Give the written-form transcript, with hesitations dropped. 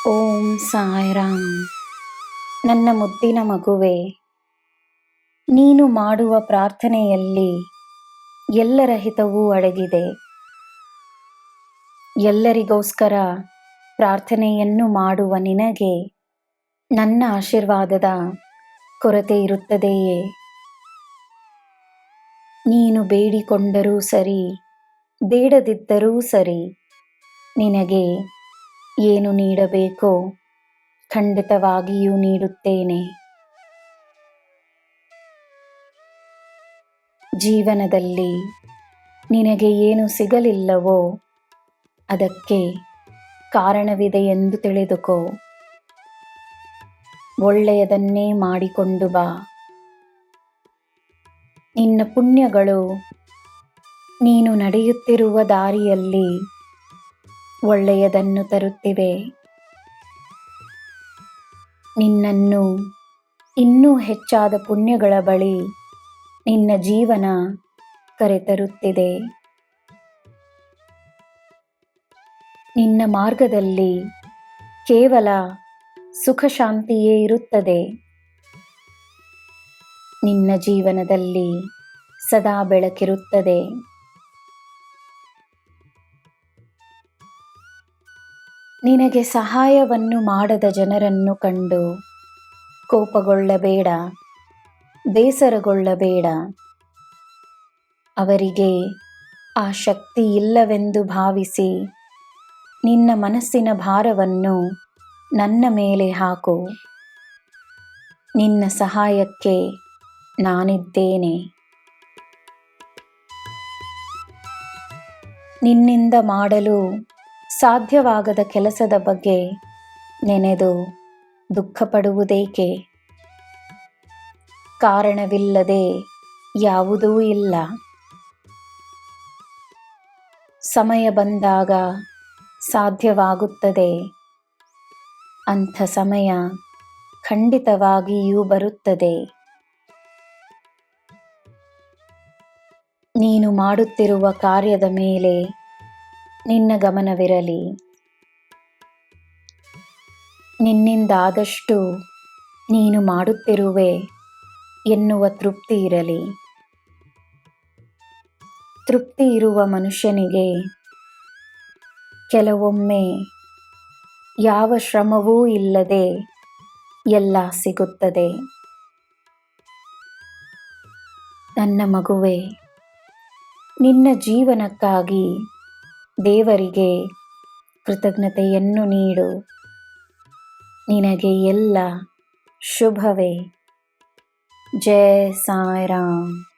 ಓಂ ಸಾಯಿರಾಮ್. ನನ್ನ ಮುದ್ದಿನ ಮಗುವೆ, ನೀನು ಮಾಡುವ ಪ್ರಾರ್ಥನೆಯಲ್ಲಿ ಎಲ್ಲರ ಹಿತವೂ ಅಡಗಿದೆ. ಎಲ್ಲರಿಗೋಸ್ಕರ ಪ್ರಾರ್ಥನೆಯನ್ನು ಮಾಡುವ ನಿನಗೆ ನನ್ನ ಆಶೀರ್ವಾದದ ಕೊರತೆ ಇರುತ್ತದೆಯೇ? ನೀನು ಬೇಡಿಕೊಂಡರೂ ಸರಿ, ಬೇಡದಿದ್ದರೂ ಸರಿ, ನಿನಗೆ ಏನು ನೀಡಬೇಕೋ ಖಂಡಿತವಾಗಿಯೂ ನೀಡುತ್ತೇನೆ. ಜೀವನದಲ್ಲಿ ನಿನಗೆ ಏನು ಸಿಗಲಿಲ್ಲವೋ ಅದಕ್ಕೆ ಕಾರಣವಿದೆ ಎಂದು ತಿಳಿದುಕೋ. ಒಳ್ಳೆಯದನ್ನೇ ಮಾಡಿಕೊಂಡು ಬಾ. ನಿನ್ನ ಪುಣ್ಯಗಳು ನೀನು ನಡೆಯುತ್ತಿರುವ ದಾರಿಯಲ್ಲಿ ಒಳ್ಳೆಯದನ್ನು ತರುತ್ತಿವೆ. ನಿನ್ನನ್ನು ಇನ್ನೂ ಹೆಚ್ಚಾದ ಪುಣ್ಯಗಳ ಬಳಿ ನಿನ್ನ ಜೀವನ ಕರೆತರುತ್ತಿದೆ. ನಿನ್ನ ಮಾರ್ಗದಲ್ಲಿ ಕೇವಲ ಸುಖ ಶಾಂತಿಯೇ ಇರುತ್ತದೆ. ನಿನ್ನ ಜೀವನದಲ್ಲಿ ಸದಾ ಬೆಳಕಿರುತ್ತದೆ. ನಿನಗೆ ಸಹಾಯವನ್ನು ಮಾಡದ ಜನರನ್ನು ಕಂಡು ಕೋಪಗೊಳ್ಳಬೇಡ, ಬೇಸರಗೊಳ್ಳಬೇಡ. ಅವರಿಗೆ ಆ ಶಕ್ತಿ ಇಲ್ಲವೆಂದು ಭಾವಿಸಿ ನಿನ್ನ ಮನಸ್ಸಿನ ಭಾರವನ್ನು ನನ್ನ ಮೇಲೆ ಹಾಕು. ನಿನ್ನ ಸಹಾಯಕ್ಕೆ ನಾನಿದ್ದೇನೆ. ನಿನ್ನಿಂದ ಮಾಡಲು ಸಾಧ್ಯವಾಗದ ಕೆಲಸದ ಬಗ್ಗೆ ನೆನೆದು ದುಃಖಪಡುವುದೇಕೆ? ಕಾರಣವಿಲ್ಲದೆ ಯಾವುದೂ ಇಲ್ಲ. ಸಮಯ ಬಂದಾಗ ಸಾಧ್ಯವಾಗುತ್ತದೆ. ಅಂಥ ಸಮಯ ಖಂಡಿತವಾಗಿಯೂ ಬರುತ್ತದೆ. ನೀನು ಮಾಡುತ್ತಿರುವ ಕಾರ್ಯದ ಮೇಲೆ ನಿನ್ನ ಗಮನವಿರಲಿ. ನಿನ್ನಿಂದಾದಷ್ಟು ನೀನು ಮಾಡುತ್ತಿರುವೆ ಎನ್ನುವ ತೃಪ್ತಿ ಇರಲಿ. ತೃಪ್ತಿ ಇರುವ ಮನುಷ್ಯನಿಗೆ ಕೆಲವೊಮ್ಮೆ ಯಾವ ಶ್ರಮವೂ ಇಲ್ಲದೆ ಎಲ್ಲ ಸಿಗುತ್ತದೆ. ನನ್ನ ಮಗುವೆ, ನಿನ್ನ ಜೀವನಕ್ಕಾಗಿ ದೇವರಿಗೆ ಕೃತಜ್ಞತೆಯನ್ನು ನೀಡು. ನಿನಗೆ ಎಲ್ಲ ಶುಭವೇ. ಜೈ ಸಾಯಿರಾಮ್.